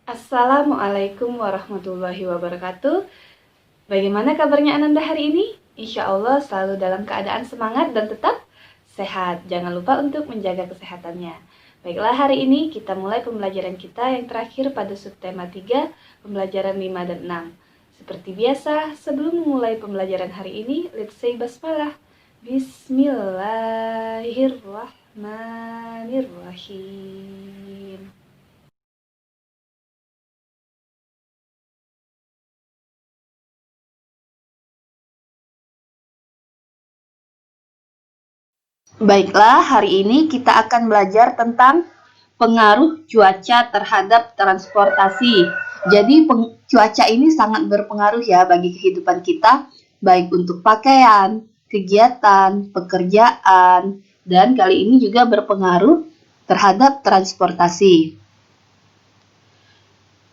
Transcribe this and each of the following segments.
Assalamualaikum warahmatullahi wabarakatuh. Bagaimana kabarnya Ananda hari ini? Insya Allah selalu dalam keadaan semangat dan tetap sehat. Jangan lupa untuk menjaga kesehatannya. Baiklah, hari ini kita mulai pembelajaran kita yang terakhir pada subtema 3, pembelajaran 5 dan 6. Seperti biasa, sebelum memulai pembelajaran hari ini, let's say basmalah. Bismillahirrahmanirrahim. Baiklah, hari ini kita akan belajar tentang pengaruh cuaca terhadap transportasi. Jadi cuaca ini sangat berpengaruh ya bagi kehidupan kita, baik untuk pakaian, kegiatan, pekerjaan, dan kali ini juga berpengaruh terhadap transportasi.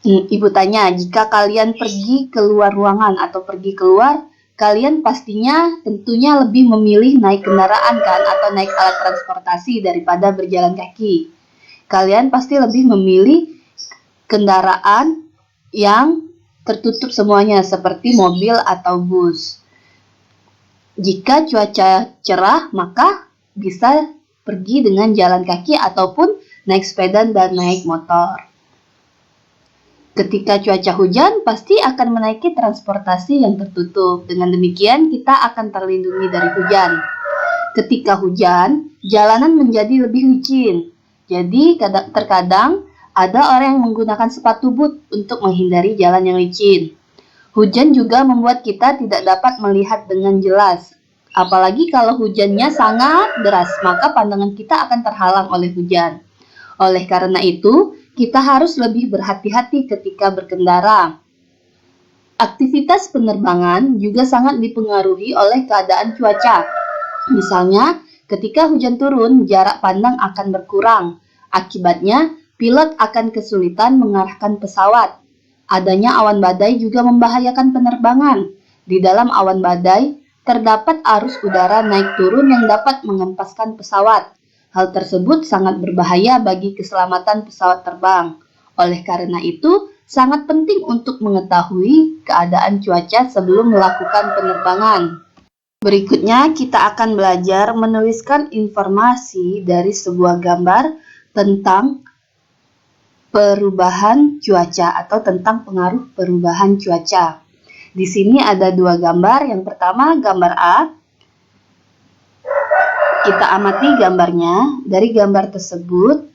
Ibu tanya, jika kalian pergi keluar ruangan atau pergi keluar, kalian pastinya tentunya lebih memilih naik kendaraan kan, atau naik alat transportasi daripada berjalan kaki. Kalian pasti lebih memilih kendaraan yang tertutup semuanya seperti mobil atau bus. Jika cuaca cerah, maka bisa pergi dengan jalan kaki ataupun naik sepeda dan naik motor. Ketika cuaca hujan, pasti akan menaiki transportasi yang tertutup. Dengan demikian, kita akan terlindungi dari hujan. Ketika hujan, jalanan menjadi lebih licin. Jadi, terkadang ada orang yang menggunakan sepatu boot untuk menghindari jalan yang licin. Hujan juga membuat kita tidak dapat melihat dengan jelas. Apalagi kalau hujannya sangat deras, maka pandangan kita akan terhalang oleh hujan. Oleh karena itu, kita harus lebih berhati-hati ketika berkendara. Aktivitas penerbangan juga sangat dipengaruhi oleh keadaan cuaca. Misalnya, ketika hujan turun, jarak pandang akan berkurang. Akibatnya, pilot akan kesulitan mengarahkan pesawat. Adanya awan badai juga membahayakan penerbangan. Di dalam awan badai, terdapat arus udara naik turun yang dapat mengempaskan pesawat. Hal tersebut sangat berbahaya bagi keselamatan pesawat terbang. Oleh karena itu, sangat penting untuk mengetahui keadaan cuaca sebelum melakukan penerbangan. Berikutnya, kita akan belajar menuliskan informasi dari sebuah gambar tentang perubahan cuaca atau tentang pengaruh perubahan cuaca. Di sini ada dua gambar. Yang pertama, gambar A. Kita amati gambarnya. Dari gambar tersebut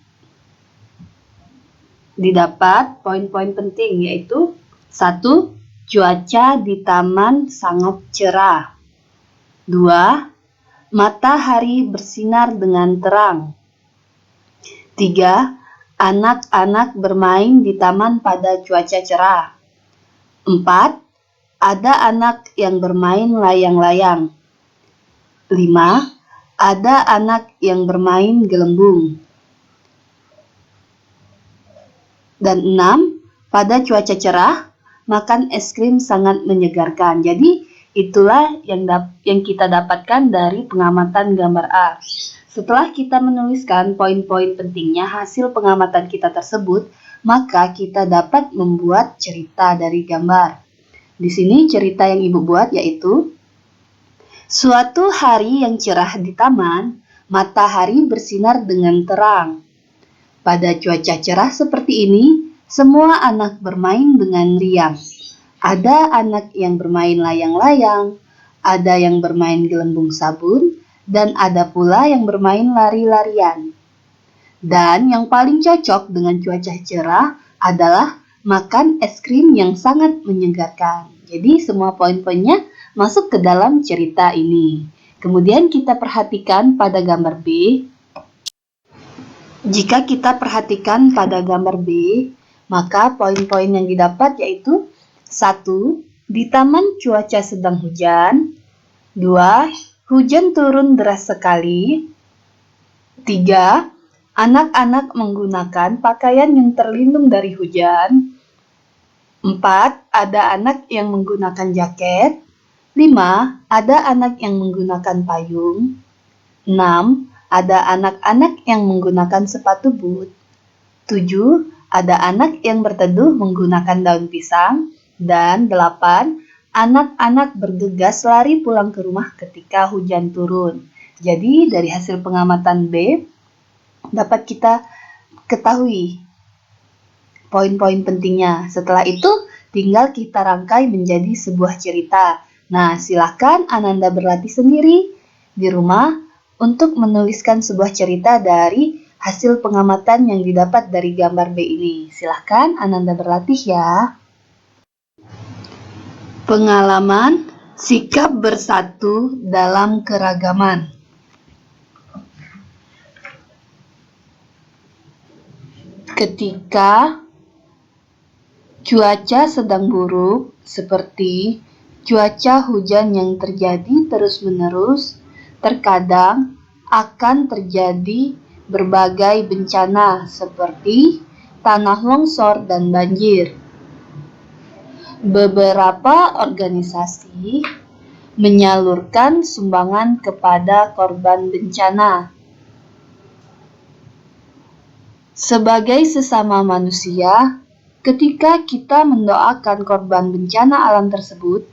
didapat poin-poin penting, yaitu 1. Cuaca di taman sangat cerah. 2. Matahari bersinar dengan terang. 3. Anak-anak bermain di taman pada cuaca cerah. 4. Ada anak yang bermain layang-layang. 5. Ada anak yang bermain gelembung. Dan 6. Pada cuaca cerah, makan es krim sangat menyegarkan. Jadi, itulah yang kita dapatkan dari pengamatan gambar A. Setelah kita menuliskan poin-poin pentingnya hasil pengamatan kita tersebut, maka kita dapat membuat cerita dari gambar. Di sini cerita yang Ibu buat yaitu, suatu hari yang cerah di taman, matahari bersinar dengan terang. Pada cuaca cerah seperti ini, semua anak bermain dengan riang. Ada anak yang bermain layang-layang, ada yang bermain gelembung sabun, dan ada pula yang bermain lari-larian. Dan yang paling cocok dengan cuaca cerah adalah makan es krim yang sangat menyegarkan. Jadi semua poin-poinnya masuk ke dalam cerita ini. Kemudian kita perhatikan pada gambar B. Jika kita perhatikan pada gambar B, maka poin-poin yang didapat yaitu 1. Di taman cuaca sedang hujan. 2. Hujan turun deras sekali. 3. Anak-anak menggunakan pakaian yang terlindung dari hujan. 4. Ada anak yang menggunakan jaket. 5. Ada anak yang menggunakan payung. 6. Ada anak-anak yang menggunakan sepatu boot. 7. Ada anak yang berteduh menggunakan daun pisang. Dan 8. Anak-anak bergegas lari pulang ke rumah ketika hujan turun. Jadi dari hasil pengamatan B, dapat kita ketahui poin-poin pentingnya. Setelah itu, tinggal kita rangkai menjadi sebuah cerita. Nah, silakan Ananda berlatih sendiri di rumah untuk menuliskan sebuah cerita dari hasil pengamatan yang didapat dari gambar B ini. Silakan Ananda berlatih ya. Pengalaman sikap bersatu dalam keragaman. Ketika cuaca sedang buruk, seperti cuaca hujan yang terjadi terus-menerus, terkadang akan terjadi berbagai bencana seperti tanah longsor dan banjir. Beberapa organisasi menyalurkan sumbangan kepada korban bencana. Sebagai sesama manusia, ketika kita mendoakan korban bencana alam tersebut,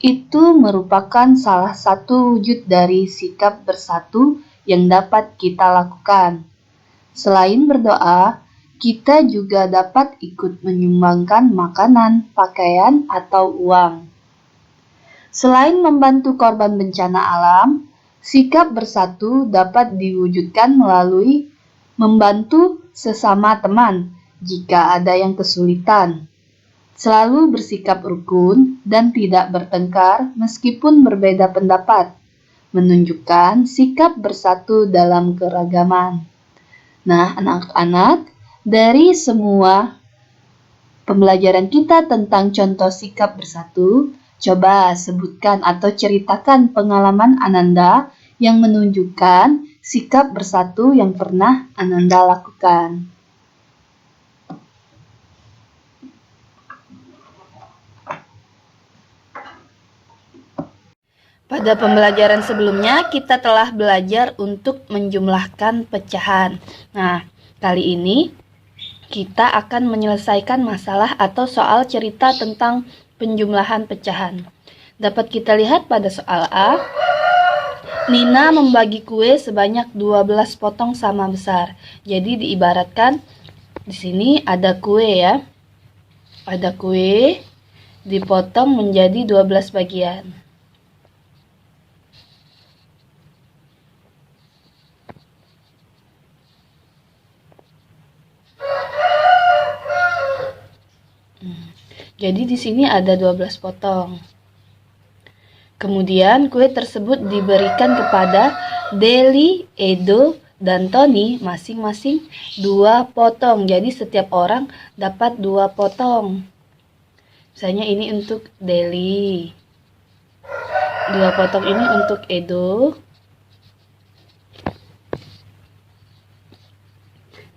itu merupakan salah satu wujud dari sikap bersatu yang dapat kita lakukan. Selain berdoa, kita juga dapat ikut menyumbangkan makanan, pakaian, atau uang. Selain membantu korban bencana alam, sikap bersatu dapat diwujudkan melalui membantu sesama teman jika ada yang kesulitan. Selalu bersikap rukun dan tidak bertengkar meskipun berbeda pendapat, menunjukkan sikap bersatu dalam keragaman. Nah, anak-anak, dari semua pembelajaran kita tentang contoh sikap bersatu, coba sebutkan atau ceritakan pengalaman Ananda yang menunjukkan sikap bersatu yang pernah Ananda lakukan. Pada pembelajaran sebelumnya, kita telah belajar untuk menjumlahkan pecahan. Nah, kali ini kita akan menyelesaikan masalah atau soal cerita tentang penjumlahan pecahan. Dapat kita lihat pada soal A, Nina membagi kue sebanyak 12 potong sama besar. Jadi diibaratkan di sini ada kue ya. Ada kue dipotong menjadi 12 bagian. Jadi di sini ada 12 potong. Kemudian kue tersebut diberikan kepada Deli, Edo, dan Tony masing-masing 2 potong. Jadi setiap orang dapat 2 potong. Misalnya ini untuk Deli. 2 potong ini untuk Edo.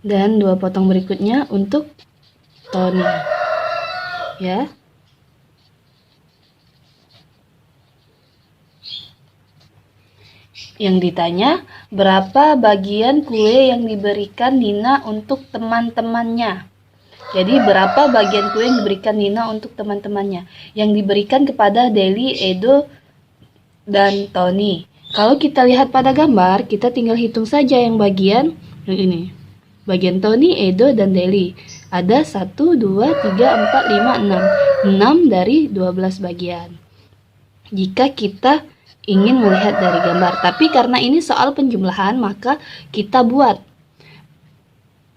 Dan 2 potong berikutnya untuk Tony. Ya. Yang ditanya, berapa bagian kue yang diberikan Nina untuk teman-temannya? Jadi, berapa bagian kue yang diberikan Nina untuk teman-temannya? Yang diberikan kepada Deli, Edo, dan Tony. Kalau kita lihat pada gambar, kita tinggal hitung saja yang bagian yang ini. Bagian Tony, Edo, dan Deli. Ada 1, 2, 3, 4, 5, 6. 6 dari 12 bagian. Jika kita ingin melihat dari gambar. Tapi karena ini soal penjumlahan, maka kita buat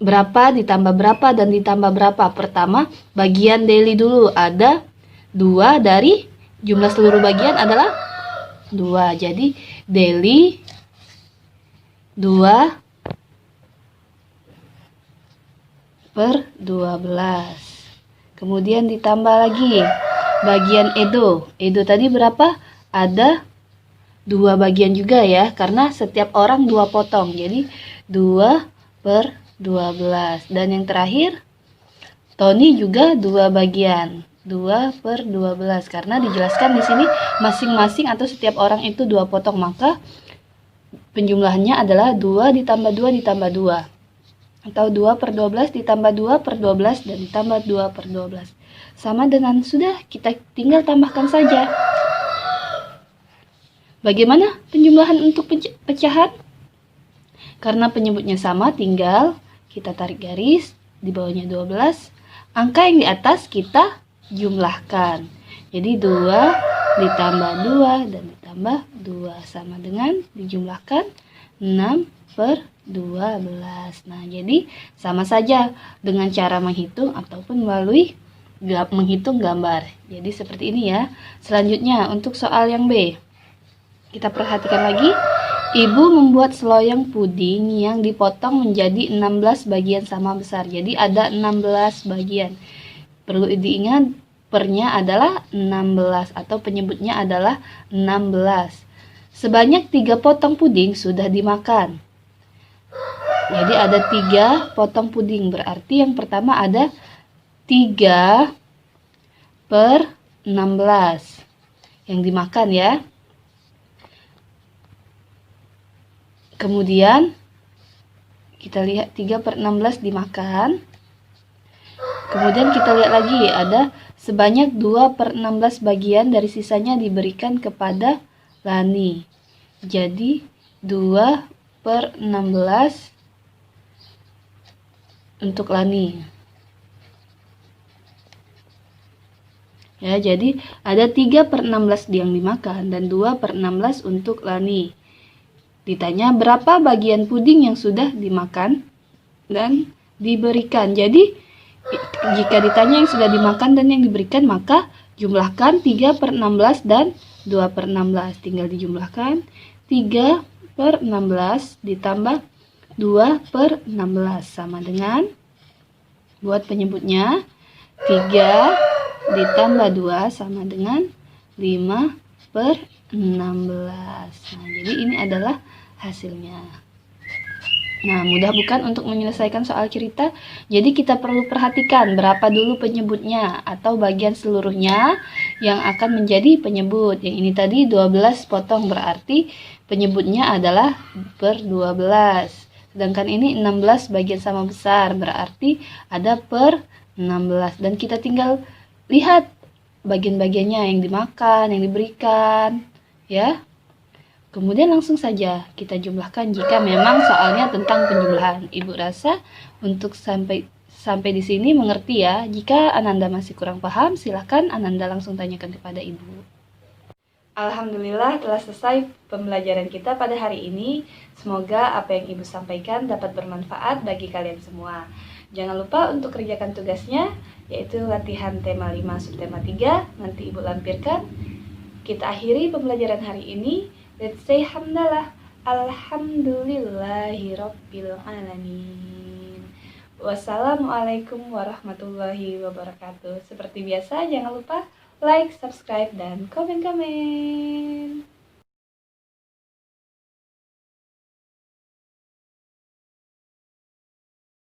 berapa ditambah berapa dan ditambah berapa. Pertama, bagian Deli dulu. Ada 2 dari jumlah seluruh bagian adalah 2. Jadi Deli 2 per 12. Kemudian ditambah lagi bagian Edo. Edo tadi berapa? Ada 2 bagian juga ya, karena setiap orang 2 potong. Jadi 2 per 12. Dan yang terakhir, Tony juga 2 bagian. 2 per 12. Karena dijelaskan di sini masing-masing atau setiap orang itu 2 potong. Maka penjumlahannya adalah 2 ditambah 2 ditambah 2. Atau 2 per 12 ditambah 2 per 12 dan ditambah 2 per 12. Sama dengan sudah, kita tinggal tambahkan saja. Bagaimana penjumlahan untuk pecahan? Karena penyebutnya sama, tinggal kita tarik garis, di bawahnya 12. Angka yang di atas kita jumlahkan. Jadi 2 ditambah 2 dan ditambah 2 sama dengan dijumlahkan 6 per 12. Nah, jadi sama saja dengan cara menghitung ataupun melalui menghitung gambar. Jadi seperti ini ya. Selanjutnya untuk soal yang B. Kita perhatikan lagi. Ibu membuat seloyang puding yang dipotong menjadi 16 bagian sama besar. Jadi ada 16 bagian. Perlu diingat pernya adalah 16 atau penyebutnya adalah 16. Sebanyak 3 potong puding sudah dimakan. Jadi ada 3 potong puding. Berarti yang pertama ada 3 per 16 yang dimakan ya. Kemudian kita lihat 3 per 16 dimakan. Kemudian kita lihat lagi ada sebanyak 2 per 16 bagian dari sisanya diberikan kepada Lani. Jadi 2 per 16 untuk Lani. Ya, jadi ada 3 per 16 yang dimakan dan 2 per 16 untuk Lani. Ditanya berapa bagian puding yang sudah dimakan dan diberikan. Jadi jika ditanya yang sudah dimakan dan yang diberikan, maka jumlahkan 3 per 16 dan 2 per 16. Tinggal dijumlahkan 3 per 16 ditambah 2 per 16. Sama dengan, buat penyebutnya, 3 ditambah 2 sama dengan 5 per 16. Nah, jadi ini adalah hasilnya. Nah, mudah bukan untuk menyelesaikan soal cerita? Jadi kita perlu perhatikan berapa dulu penyebutnya atau bagian seluruhnya yang akan menjadi penyebut. Yang ini tadi 12 potong, berarti penyebutnya adalah per 12. Sedangkan ini 16 bagian sama besar, berarti ada per 16. Dan kita tinggal lihat bagian-bagiannya yang dimakan, yang diberikan, ya. Kemudian langsung saja kita jumlahkan jika memang soalnya tentang penjumlahan. Ibu rasa untuk sampai di sini mengerti ya. Jika Ananda masih kurang paham, silakan Ananda langsung tanyakan kepada Ibu. Alhamdulillah telah selesai pembelajaran kita pada hari ini. Semoga apa yang Ibu sampaikan dapat bermanfaat bagi kalian semua. Jangan lupa untuk kerjakan tugasnya, yaitu latihan tema 5 subtema 3. Nanti Ibu lampirkan. Kita akhiri pembelajaran hari ini. Let's say hamdalah. Alhamdulillahirabbil alamin. Wassalamualaikum warahmatullahi wabarakatuh. Seperti biasa, jangan lupa like, subscribe, dan komen-komen.